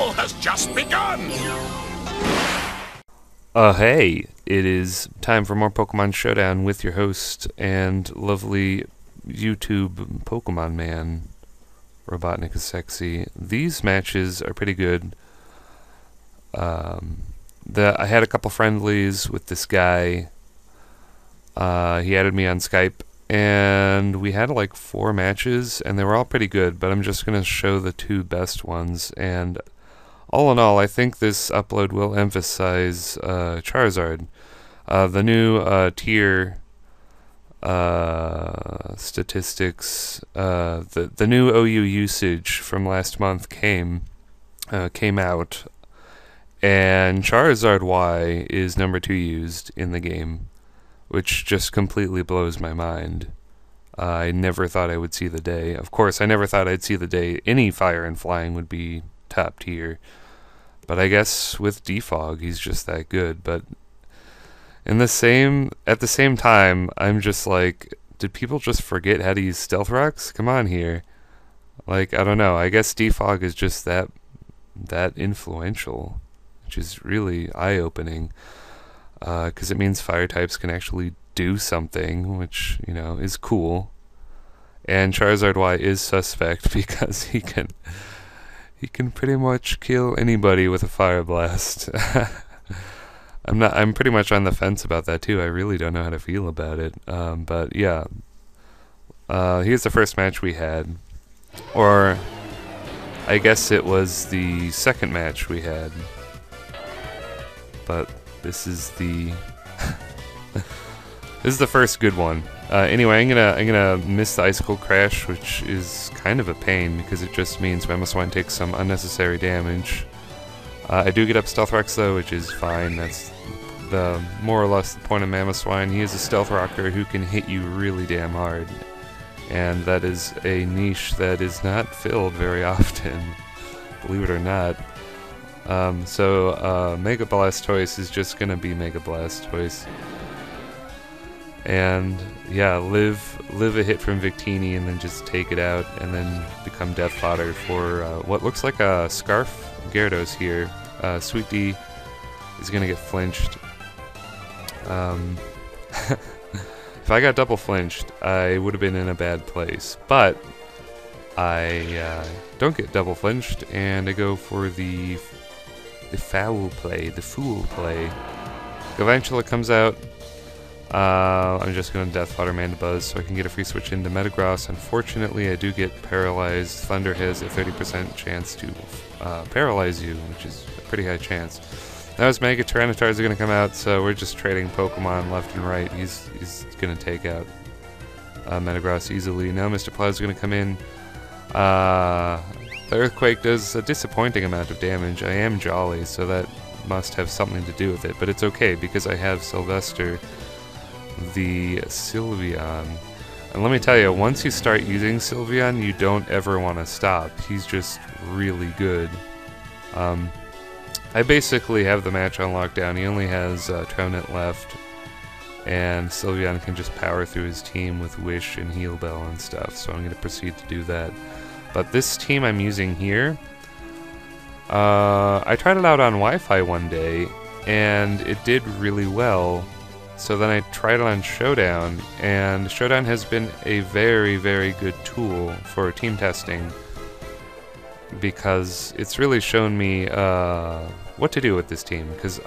battle has just begun! Hey, it is time for more Pokemon Showdown with your host and lovely YouTube Pokemon man, RobotnikIsSexy. These matches are pretty good. I had a couple friendlies with this guy. He added me on Skype, and we had like 4 matches, and they were all pretty good, but I'm just going to show the 2 best ones, and all in all, I think this upload will emphasize Charizard. The new tier statistics, the new OU usage from last month came out, and Charizard Y is number 2 used in the game, which just completely blows my mind. I never thought I would see the day. Of course, I never thought I'd see the day any fire and flying would be top tier. But I guess with Defog, he's just that good. But at the same time, I'm just like, did people just forget how to use Stealth Rocks? Come on here. Like, I don't know. I guess Defog is just that influential, which is really eye-opening. Because it means fire types can actually do something, which, you know, is cool. And Charizard Y is suspect because he can pretty much kill anybody with a fire blast. I'm pretty much on the fence about that too. I really don't know how to feel about it. But yeah. Here's the first match we had. Or I guess it was the second match we had. But this is the this is the first good one. Anyway, I'm gonna miss the Icicle Crash, which is kind of a pain because it just means Mamoswine takes some unnecessary damage. I do get up Stealth Rocks though, which is fine. That's the more or less the point of Mamoswine. He is a Stealth Rocker who can hit you really damn hard, and that is a niche that is not filled very often, believe it or not. Mega Blastoise is just gonna be Mega Blastoise. And yeah, live a hit from Victini and then just take it out and then become death fodder for what looks like a Scarf Gyarados here. Sweet D is gonna get flinched. If I got double flinched, I would have been in a bad place, but I don't get double flinched and I go for the foul play, the fool play. Galvantula comes out. I'm just going to Death Fodder Mandibuzz so I can get a free switch into Metagross. Unfortunately, I do get paralyzed. Thunder has a 30% chance to paralyze you, which is a pretty high chance. Now his Mega Tyranitar is going to come out, so we're just trading Pokemon left and right. He's going to take out Metagross easily. Now Mr. Plow is going to come in. The Earthquake does a disappointing amount of damage. I am Jolly, so that must have something to do with it, but it's okay because I have Sylvester the Sylveon. And let me tell you, once you start using Sylveon, you don't ever want to stop. He's just really good. I basically have the match on lockdown. He only has Tronet left, and Sylveon can just power through his team with Wish and Heal Bell and stuff, so I'm going to proceed to do that. But this team I'm using here, I tried it out on Wi-Fi one day, and it did really well. So then I tried it on Showdown, and Showdown has been a very, very good tool for team testing because it's really shown me what to do with this team, because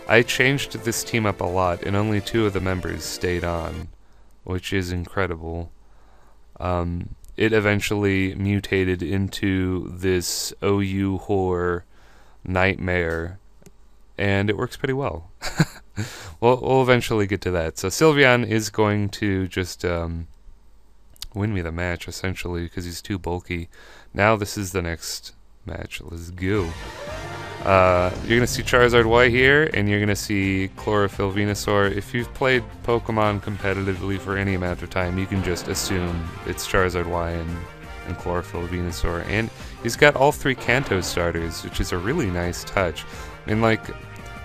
I changed this team up a lot and only 2 of the members stayed on, which is incredible. It eventually mutated into this OU whore nightmare, and it works pretty well. We'll eventually get to that. So Sylveon is going to just win me the match, essentially, because he's too bulky. Now this is the next match. Let's go. You're going to see Charizard Y here, and you're going to see Chlorophyll Venusaur. If you've played Pokemon competitively for any amount of time, you can just assume it's Charizard Y and Chlorophyll Venusaur. And he's got all 3 Kanto starters, which is a really nice touch. I mean, like,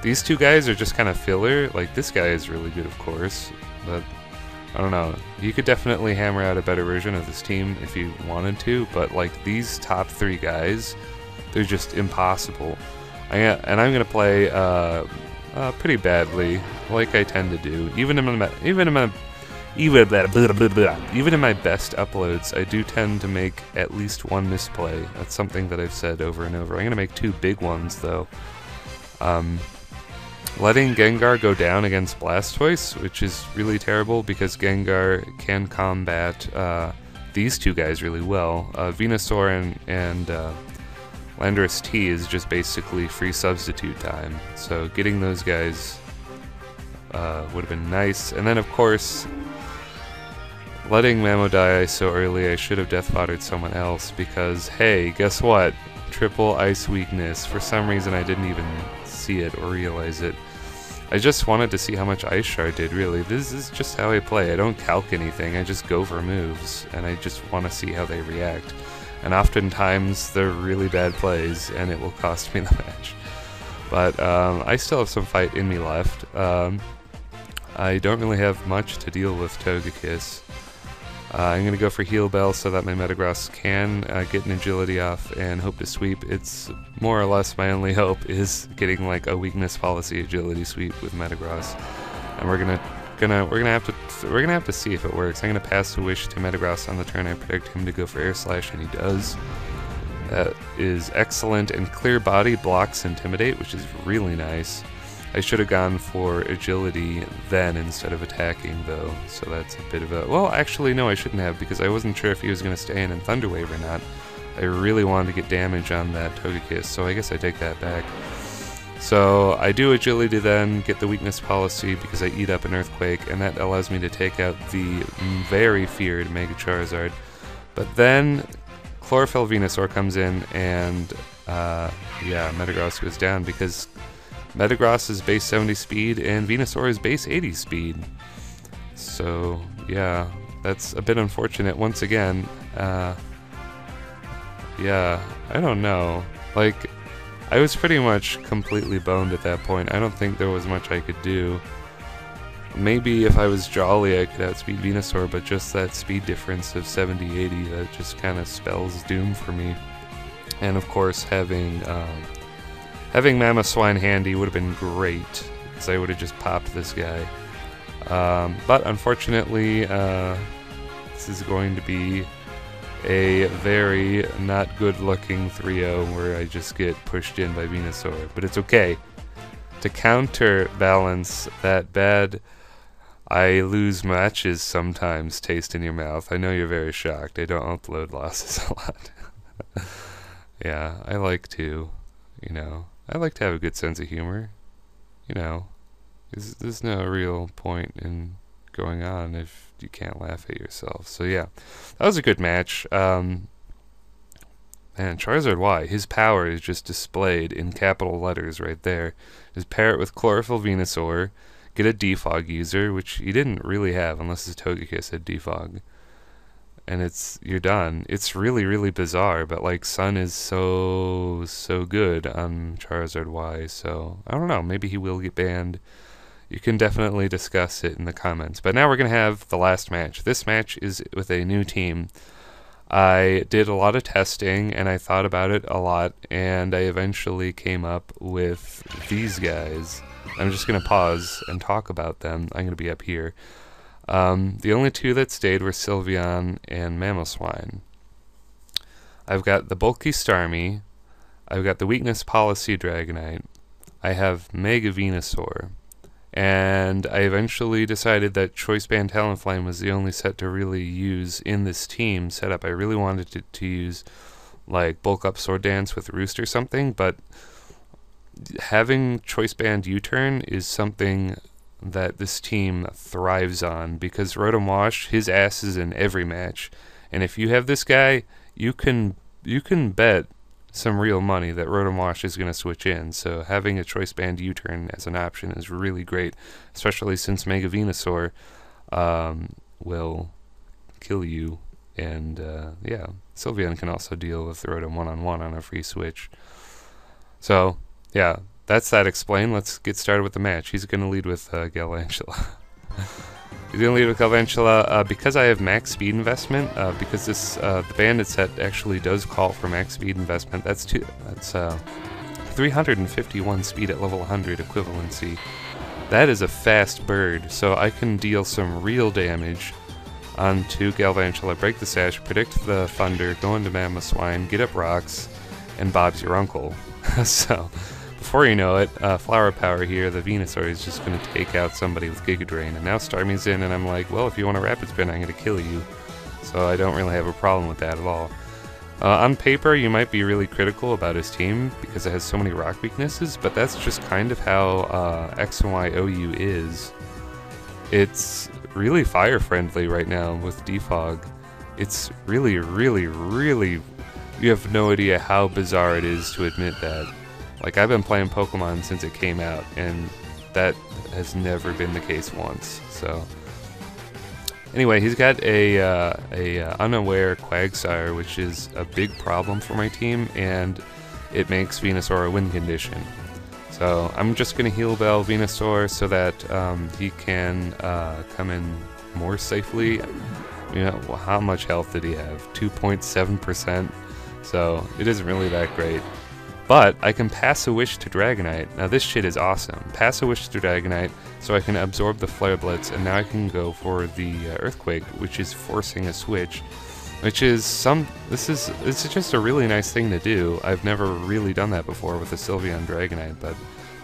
these 2 guys are just kind of filler. Like, this guy is really good, of course, but I don't know. You could definitely hammer out a better version of this team if you wanted to, but, like, these top 3 guys, they're just impossible. And I'm gonna play pretty badly, like I tend to do. Even in my best uploads, I do tend to make at least one misplay. That's something that I've said over and over. I'm gonna make 2 big ones though. Letting Gengar go down against Blastoise, which is really terrible because Gengar can combat these 2 guys really well. Venusaur and Landorus T is just basically free substitute time, so getting those guys would have been nice. And then of course, letting Mamo die so early, I should have death foddered someone else because, hey, guess what? Triple ice weakness. For some reason I didn't even see it or realize it. I just wanted to see how much Ice Shard did, really. This is just how I play. I don't calc anything, I just go for moves, and I just want to see how they react. And oftentimes they're really bad plays, and it will cost me the match. But I still have some fight in me left. I don't really have much to deal with Togekiss. I'm going to go for Heal Bell so that my Metagross can get an agility off and hope to sweep. It's more or less my only hope is getting like a weakness policy agility sweep with Metagross. And we're gonna have to see if it works. I'm gonna pass a wish to Metagross on the turn. I predict him to go for Air Slash, and he does. That is excellent, and Clear Body blocks Intimidate, which is really nice. I should have gone for Agility then instead of attacking, though, so that's a bit of a... Well, actually, no, I shouldn't have, because I wasn't sure if he was going to stay in Thunder Wave or not. I really wanted to get damage on that Togekiss, so I guess I take that back. So I do Agility then, get the weakness policy because I eat up an Earthquake, and that allows me to take out the very feared Mega Charizard. But then Chlorophyll Venusaur comes in, and yeah, Metagross goes down because Metagross is base 70 speed and Venusaur is base 80 speed. So yeah, that's a bit unfortunate once again. Yeah, I don't know. Like, I was pretty much completely boned at that point. I don't think there was much I could do. Maybe if I was Jolly I could outspeed Venusaur, but just that speed difference of 70-80, that just kind of spells doom for me. And of course having Mamoswine handy would have been great, because I would have just popped this guy. But unfortunately, this is going to be a very not good looking 3-0 where I just get pushed in by Venusaur. But it's okay. To counterbalance that bad I lose matches sometimes taste in your mouth, I know you're very shocked. I don't upload losses a lot. Yeah, I like to, you know, I like to have a good sense of humor. You know, there's no real point in going on if you can't laugh at yourself. So yeah, that was a good match. Man, Charizard Y, his power is just displayed in capital letters right there. Just pair it with Chlorophyll Venusaur, get a Defog user, which he didn't really have unless his Togekiss had Defog. And you're done. It's really, really bizarre, but like Sun is so good on Charizard Y, so I don't know, maybe he will get banned. You can definitely discuss it in the comments. But now we're going to have the last match. This match is with a new team. I did a lot of testing, and I thought about it a lot, and I eventually came up with these guys. I'm just going to pause and talk about them. I'm going to be up here. The only two that stayed were Sylveon and Mamoswine. I've got the bulky Starmie. I've got the weakness policy Dragonite. I have Mega Venusaur. And I eventually decided that Choice Band Talonflame was the only set to really use in this team setup. I really wanted to use like Bulk Up Sword Dance with Roost or something, but having Choice Band U-Turn is something that this team thrives on, because Rotom Wash, his ass is in every match, and if you have this guy, you can bet some real money that Rotom Wash is going to switch in. So having a Choice Band U-Turn as an option is really great, especially since Mega Venusaur will kill you, and yeah, Sylveon can also deal with Rotom one-on-one on a free switch. So yeah, that's that explained. Let's get started with the match. He's going to lead with Galvantula. He's gonna lead with Galvantula because I have max speed investment. Because this the bandit set actually does call for max speed investment. That's 351 speed at level 100 equivalency. That is a fast bird, so I can deal some real damage onto Galvantula, break the sash, predict the thunder, go into Mamoswine, get up rocks, and Bob's your uncle. So, before you know it, Flower Power here, the Venusaur, is just going to take out somebody with Giga Drain, and now Starmie's in, and I'm like, well, if you want a Rapid Spin, I'm going to kill you. So I don't really have a problem with that at all. On paper, you might be really critical about his team because it has so many rock weaknesses, but that's just kind of how X and Y OU is. It's really fire friendly right now with Defog. It's really, you have no idea how bizarre it is to admit that. Like, I've been playing Pokemon since it came out, and that has never been the case once, so... Anyway, he's got a unaware Quagsire, which is a big problem for my team, and it makes Venusaur a win condition. So I'm just going to Heal Bell Venusaur so that he can come in more safely. You know, how much health did he have? 2.7%. So it isn't really that great. But I can Pass a Wish to Dragonite. Now this shit is awesome. Pass a Wish to Dragonite, so I can absorb the Flare Blitz, and now I can go for the Earthquake, which is forcing a switch. Which is it's just a really nice thing to do. I've never really done that before with a Sylveon Dragonite, but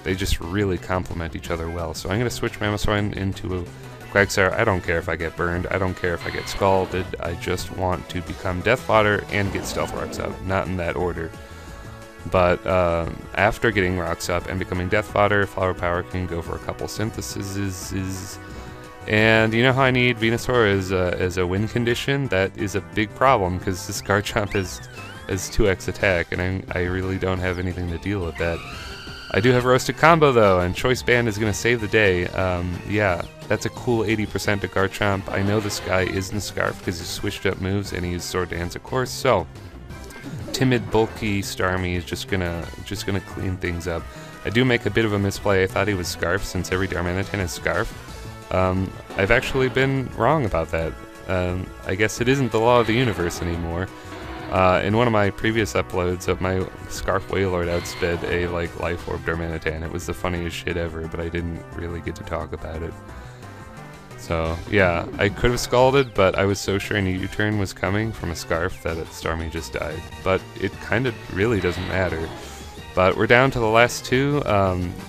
they just really complement each other well. So I'm going to switch Mamoswine into a Quagsire. I don't care if I get burned. I don't care if I get scalded. I just want to become Death Fodder and get Stealth Rocks up. Not in that order. But after getting Rocks up and becoming Death Fodder, Flower Power can go for a couple Syntheses. And you know how I need Venusaur as a win condition? That is a big problem because this Garchomp has 2x attack, and I really don't have anything to deal with that. I do have Roasted Combo though, and Choice Band is going to save the day. Yeah, that's a cool 80% to Garchomp. I know this guy isn't Scarf because he switched up moves and he used Sword Dance, of course, so... Timid, bulky Starmie is just gonna clean things up. I do make a bit of a misplay. I thought he was Scarf since every Darmanitan is Scarf. I've actually been wrong about that. I guess it isn't the law of the universe anymore. In one of my previous uploads of my Scarf Wailord outsped a Life Orb Darmanitan. It was the funniest shit ever, but I didn't really get to talk about it. So, yeah, I could have scalded, but I was so sure a U-turn was coming from a Scarf that Starmie just died. But it kind of really doesn't matter. But we're down to the last two.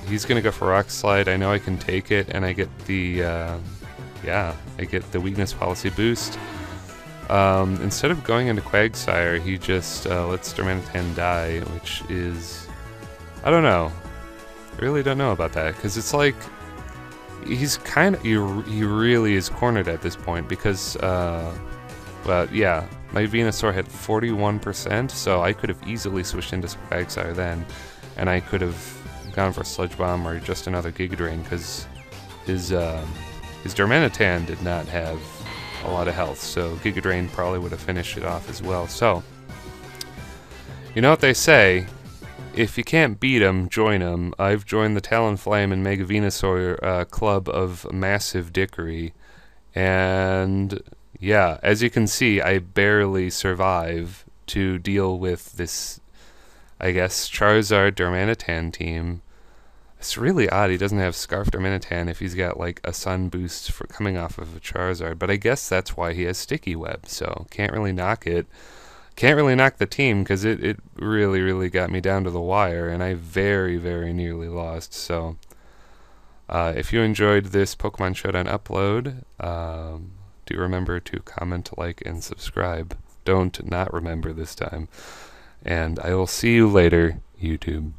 He's going to go for Rock Slide. I know I can take it, and I get the, I get the Weakness Policy boost. Instead of going into Quagsire, he just lets Darmanitan die, which is... I don't know. I really don't know about that, because it's like... He's kind of, he really is cornered at this point because, well, yeah, my Venusaur had 41%, so I could have easily switched into Quagsire then, and I could have gone for Sludge Bomb or just another Giga Drain because his Darmanitan did not have a lot of health, so Giga Drain probably would have finished it off as well. So, you know what they say? If you can't beat them, join them. I've joined the Talonflame and Mega Venusaur club of massive dickery. And yeah, as you can see, I barely survive to deal with this, I guess, Charizard Darmanitan team. It's really odd he doesn't have Scarf Darmanitan if he's got like a Sun boost for coming off of a Charizard. But I guess that's why he has Sticky Web, so can't really knock it. Can't really knock the team because it really got me down to the wire, and I very nearly lost. So if you enjoyed this Pokemon Showdown upload, do remember to comment, like, and subscribe. Don't not remember this time. And I will see you later, YouTube.